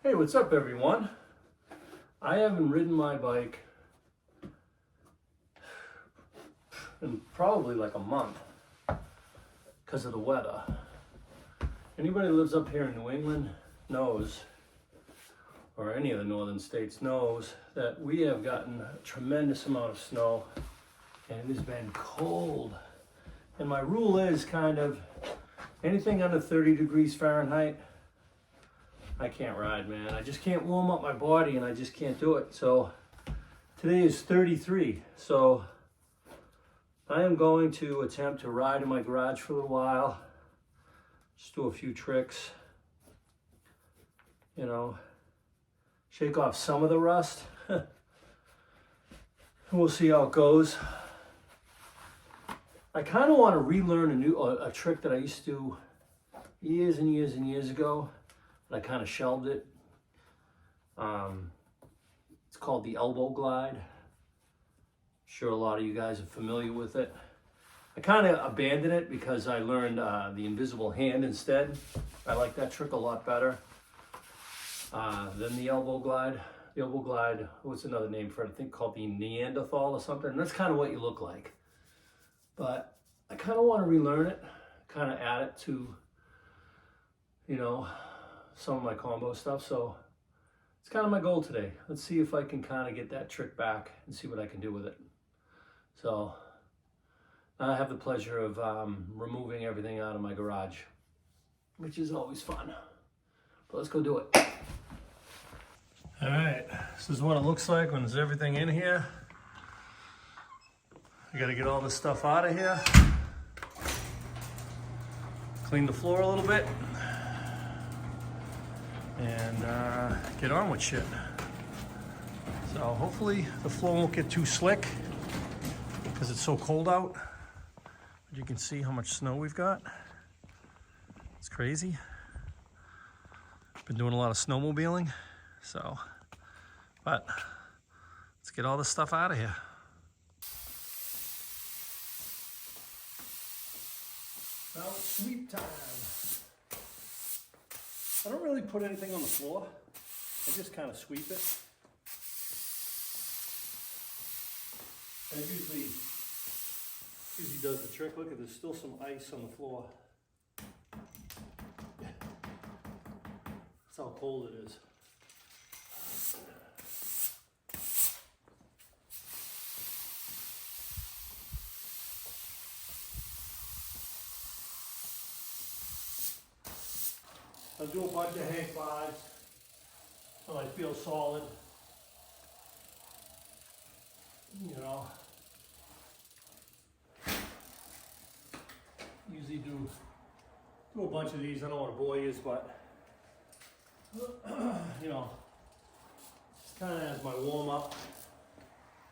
Hey, what's up everyone? I haven't ridden my bike in probably like a month because of the weather. Anybody who lives up here in New England knows, or any of the northern states knows, that we have gotten a tremendous amount of snow and it has been cold. And my rule is kind of anything under 30 degrees Fahrenheit, I can't ride, man. I just can't warm up my body and I just can't do it. So today is 33. So I am going to attempt to ride in my garage for a little while. Just do a few tricks. You know, shake off some of the rust. We'll see how it goes. I kind of want to relearn a trick that I used to do years and years and years ago. I kind of shelved it. It's called the elbow glide. I'm sure a lot of you guys are familiar with it. I kind of abandoned it because I learned the invisible hand instead. I like that trick a lot better than the elbow glide. The elbow glide, what's another name for it? I think called the Neanderthal or something. And that's kind of what you look like. But I kind of want to relearn it, kind of add it to, you know, some of my combo stuff. So it's kind of my goal today. Let's see if I can kind of get that trick back and see what I can do with it. So I have the pleasure of removing everything out of my garage, which is always fun. But let's go do it. All right, this is what it looks like when there's everything in here. I gotta get all this stuff out of here. Clean the floor a little bit. And get on with shit. So hopefully the floor won't get too slick because it's so cold out. But you can see how much snow we've got. It's crazy. Been doing a lot of snowmobiling. So, but let's get all this stuff out of here. Now it's sweep time. I don't really put anything on the floor. I just kind of sweep it. And it usually does the trick. Look, there's still some ice on the floor. That's how cold it is. I'll do a bunch of hang fives until I feel solid. You know, usually do a bunch of these. I don't want to bore you, but you know, it's kind of as my warm up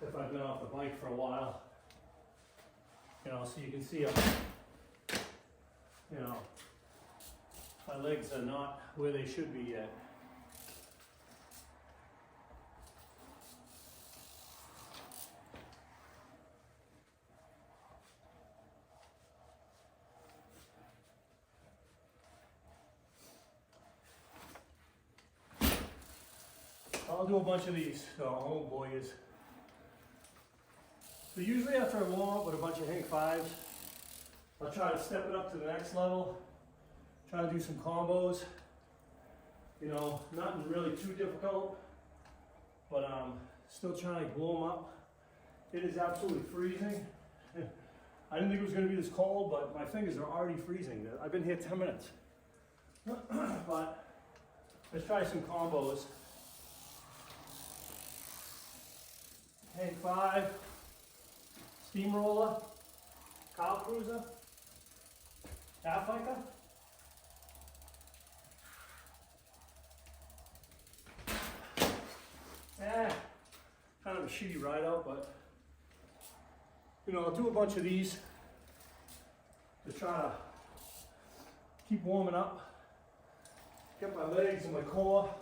if I've been off the bike for a while. You know, so you can see, you know, my legs are not where they should be yet. I'll do a bunch of these, so I won't bore you. So usually after I warm up with a bunch of hang fives, I'll try to step it up to the next level. Try to do some combos, you know, nothing really too difficult, but still trying to warm up. It is absolutely freezing. I didn't think it was going to be this cold, but my fingers are already freezing. I've been here 10 minutes. But let's try some combos. Hang five, steamroller, cow cruiser, half hiker. Kind of a shitty ride out, but you know, I'll do a bunch of these to try to keep warming up, get my legs and my core.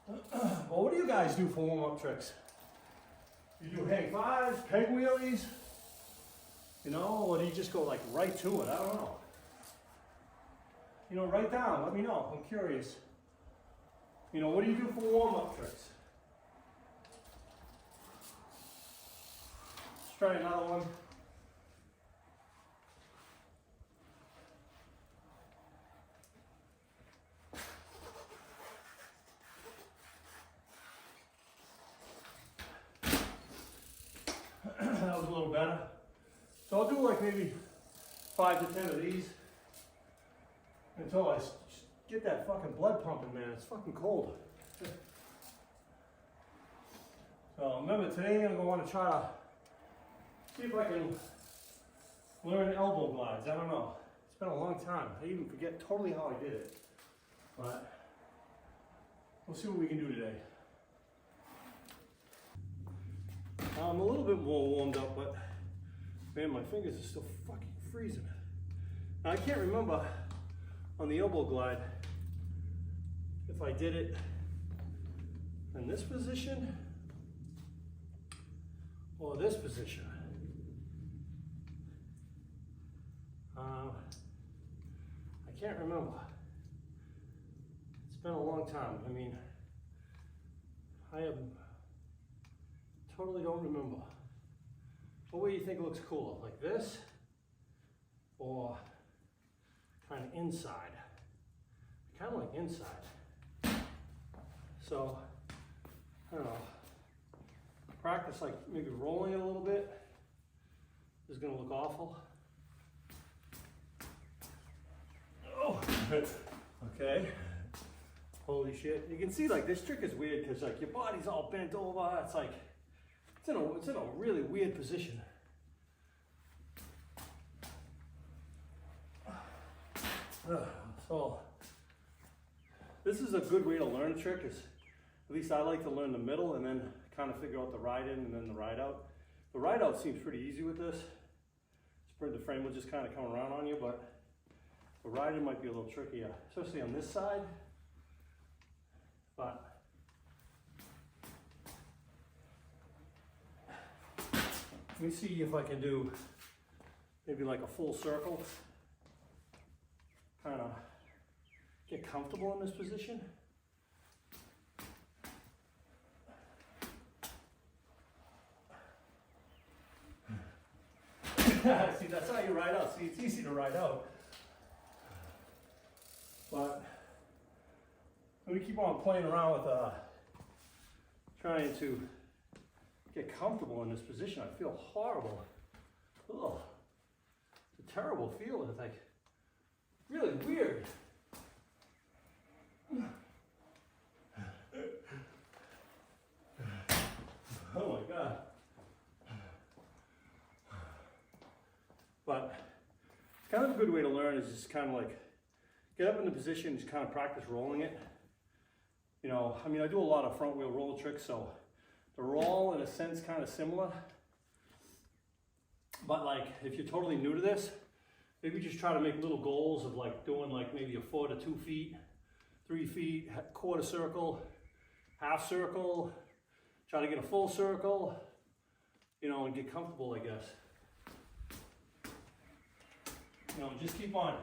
Well, what do you guys do for warm-up tricks? You do hang fives, peg wheelies, you know, or do you just go like right to it? I don't know. You know, write down, let me know, I'm curious. You know, what do you do for warm-up tricks? Let's try another one. That was a little better. So I'll do like maybe 5 to 10 of these until I get that fucking blood pumping, man. It's fucking cold. So remember, today I'm going to try to see if I can learn elbow glides. I don't know. It's been a long time. I even forget totally how I did it. But we'll see what we can do today. I'm a little bit more warmed up, but man, my fingers are still fucking freezing. Now, I can't remember on the elbow glide if I did it in this position or this position. I can't remember. It's been a long time. I mean, totally don't remember. What way do you think it looks cooler? Like this? Or kind of inside? Kind of like inside. So, I don't know. Practice like maybe rolling it a little bit. This is gonna look awful. Oh, okay. Holy shit. You can see like this trick is weird because like your body's all bent over. It's like, it's in a really weird position. So this is a good way to learn a trick. Is at least I like to learn the middle and then kind of figure out the ride in and then the ride out. The ride out seems pretty easy with this. The frame will just kind of come around on you, but the ride in might be a little trickier, especially on this side. But let me see if I can do maybe like a full circle. Kind of get comfortable in this position. See, that's how you ride out. See, it's easy to ride out. But let me keep on playing around with trying to get comfortable in this position. I feel horrible. Ugh. It's a terrible feeling. It's like really weird. Oh my God. But kind of a good way to learn is just kind of like get up in the position, just kind of practice rolling it. You know, I mean, I do a lot of front wheel roll tricks, so the roll in a sense kind of similar. But like, if you're totally new to this, maybe just try to make little goals of like doing like maybe a 4 to 2 feet, 3 feet, quarter circle, half circle, try to get a full circle, you know, and get comfortable, I guess. You know, just keep on,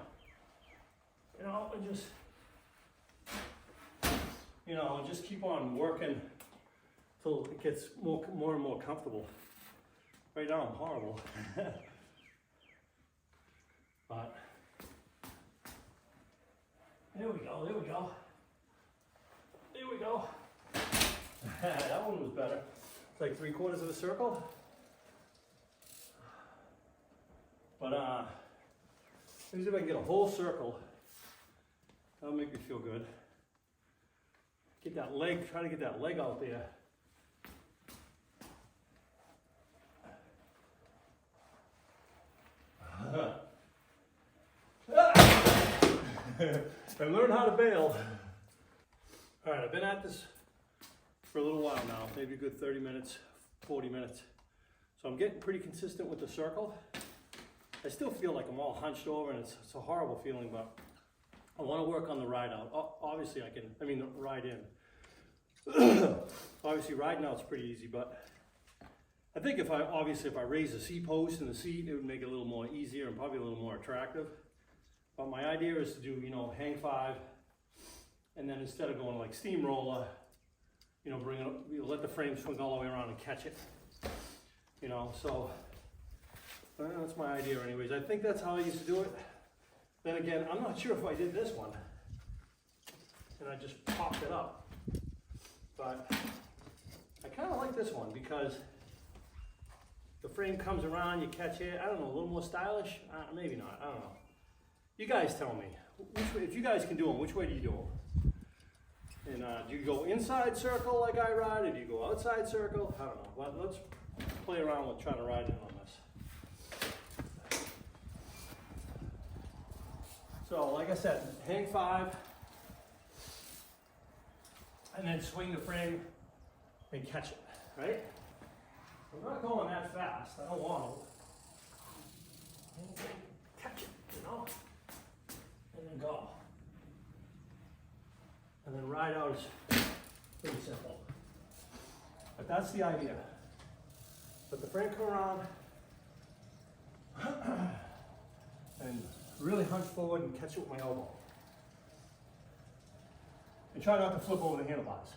you know, and just keep on working till it gets more and more comfortable. Right now I'm horrible. But there we go, there we go. There we go. That one was better. It's like 3/4 of a circle. But let me see if I can get a whole circle. That'll make me feel good. Get that leg, try to get that leg out there. And learn how to bail. All right, I've been at this for a little while now, maybe a good 30 minutes, 40 minutes. So I'm getting pretty consistent with the circle. I still feel like I'm all hunched over and it's a horrible feeling, but I want to work on the ride out. Obviously the ride in. Obviously riding out's pretty easy, but I think if I raise the seat post and the seat, it would make it a little more easier and probably a little more attractive. But my idea is to do, you know, hang 5, And then instead of going like steamroller, you know, bring it up, you let the frame swing all the way around and catch it. You know, so that's my idea anyways. I think that's how I used to do it. Then again, I'm not sure if I did this one and I just popped it up. But I kind of like this one because the frame comes around, you catch it. I don't know, a little more stylish? Maybe not, I don't know. You guys tell me. Which way, if you guys can do them, which way do you do them? And do you go inside circle like I ride, or do you go outside circle? I don't know, but let's play around with trying to ride in on this. So like I said, hang 5, and then swing the frame and catch it, right? I'm not going that fast, I don't want to. Catch it, you know? And then go. And then ride out is pretty simple. But that's the idea. Let the frame come around and really hunch forward and catch it with my elbow. And try not to flip over the handlebars.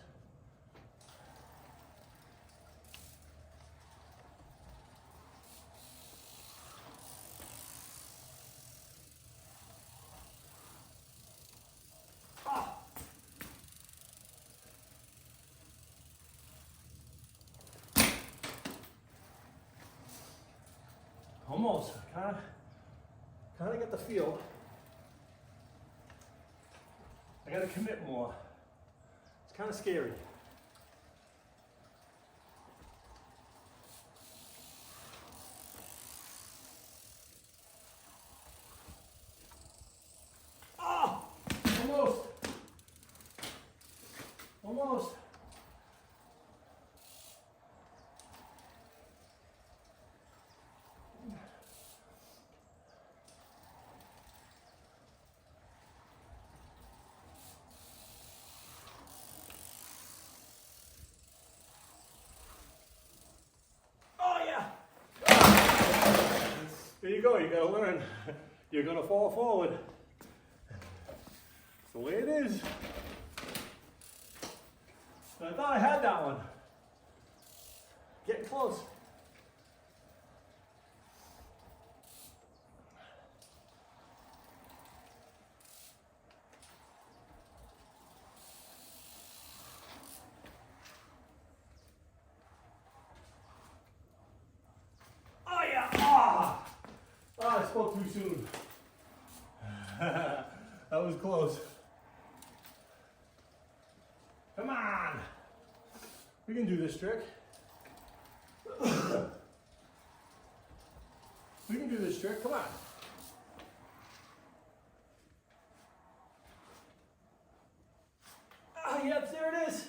Almost, kind of get the feel. I got to commit more. It's kind of scary. Oh, almost. Almost. There you go, you gotta learn. You're gonna fall forward. That's the way it is. But I thought I had that one. Getting close. I spoke too soon. That was close. Come on. We can do this trick. We can do this trick. Come on. Ah, yep, there it is.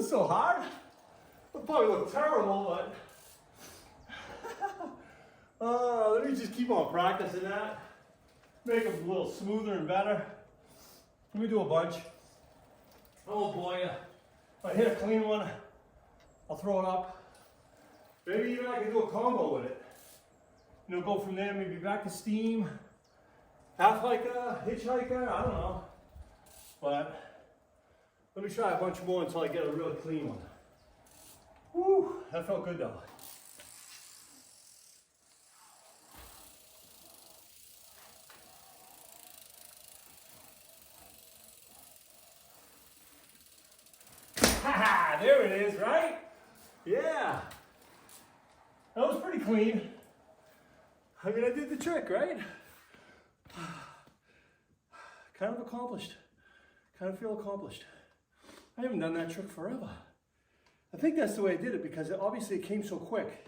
So hard. It'll probably look terrible, but let me just keep on practicing that. Make them a little smoother and better. Let me do a bunch. Oh boy, if I hit a clean one, I'll throw it up. Maybe even I can do a combo with it. You know, go from there, maybe back to steam, half hiker, hitchhiker, I don't know. But let me try a bunch more until I get a really clean one. Woo, that felt good though. Haha, there it is, right? Yeah. That was pretty clean. I mean, I did the trick, right? Kind of accomplished. Kind of feel accomplished. I haven't done that trick forever. I think that's the way I did it because obviously it came so quick.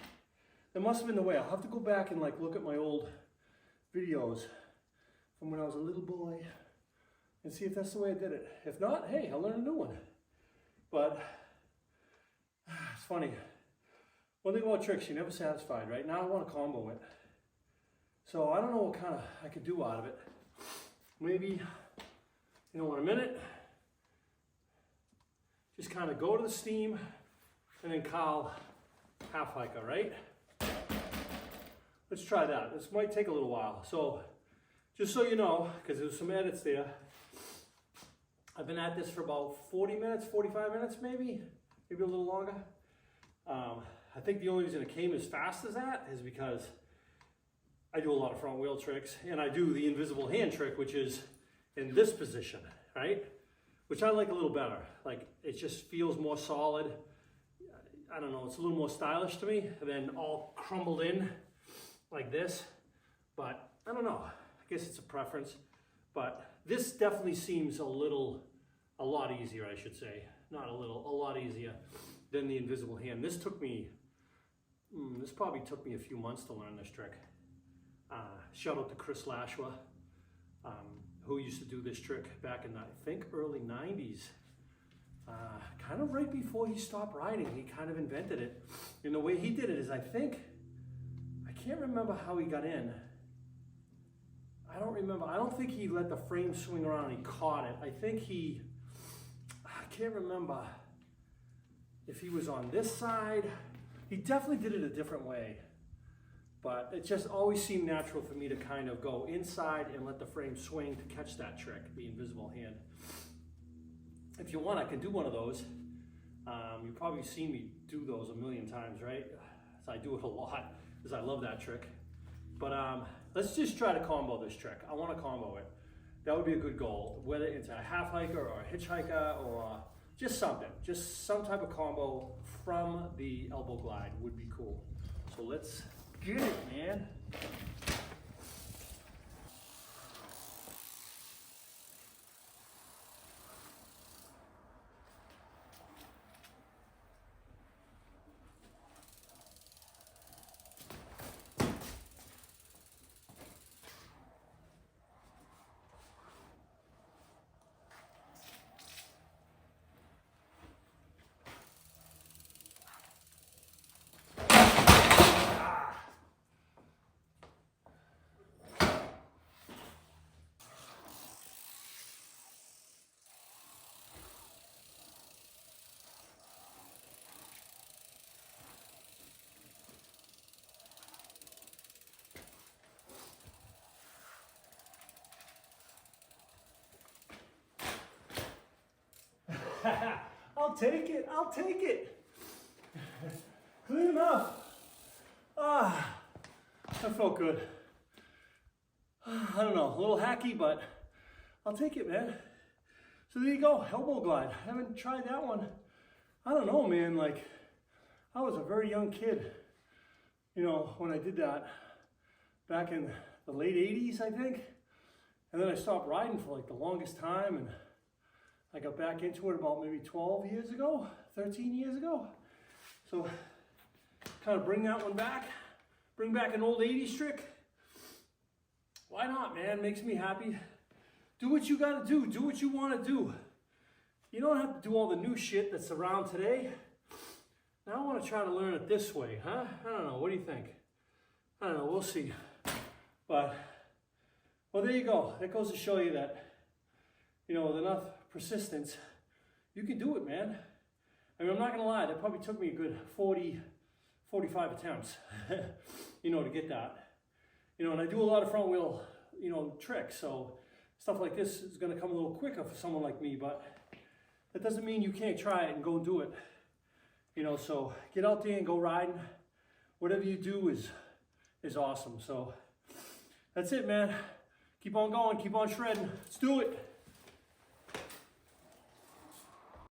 That must have been the way. I'll have to go back and like look at my old videos from when I was a little boy and see if that's the way I did it. If not, hey, I'll learn a new one. But it's funny. One thing about tricks, you're never satisfied, right? Now I want to combo it. So I don't know what kind of I could do out of it. Maybe, you know, in a minute, just kind of go to the steam and then call half hiker, right? let's try that. This might take a little while. So just so you know, because there's some edits there, I've been at this for about 40 minutes, 45 minutes maybe a little longer. I think the only reason it came as fast as that is because I do a lot of front wheel tricks, and I do the invisible hand trick, which is in this position, right? Which I like a little better. Like, it just feels more solid. I don't know, it's a little more stylish to me than all crumbled in like this. But I don't know, I guess it's a preference. But this definitely seems a lot easier, I should say. Not a little, a lot easier than the invisible hand. This probably took me a few months to learn this trick. Shout out to Chris Lashwa, who used to do this trick back in the, I think, early 90s. Kind of right before he stopped riding, he kind of invented it. And the way he did it is, I can't remember how he got in. I don't remember. I don't think he let the frame swing around and he caught it. I can't remember if he was on this side. He definitely did it a different way. But it just always seemed natural for me to kind of go inside and let the frame swing to catch that trick, the invisible hand. If you want, I can do one of those. You've probably seen me do those a million times, right? So I do it a lot because I love that trick. But let's just try to combo this trick. I want to combo it. That would be a good goal, whether it's a half hiker or a hitchhiker or just something. Just some type of combo from the elbow glide would be cool. So let's get it, man. I'll take it, I'll take it. Clean enough. That felt good. I don't know, a little hacky, but I'll take it, man. So there you go, elbow glide. I haven't tried that one. I don't know, man, like, I was a very young kid, you know, when I did that back in the late 80s, I think. And then I stopped riding for like the longest time, and I got back into it about maybe 12 years ago, 13 years ago. So kind of bring that one back, bring back an old 80s trick. Why not, man? Makes me happy. Do what you gotta do what you wanna do. You don't have to do all the new shit that's around today. Now I wanna try to learn it this way, huh? I don't know, what do you think? I don't know, we'll see. But, well, there you go. That goes to show you that, you know, with enough persistence, you can do it, man. I mean, I'm not gonna lie, that probably took me a good 40, 45 attempts, you know, to get that. You know, and I do a lot of front wheel, you know, tricks, so stuff like this is gonna come a little quicker for someone like me, but that doesn't mean you can't try it and go do it. You know, so get out there and go riding. Whatever you do is awesome. So that's it, man. Keep on going, keep on shredding. Let's do it.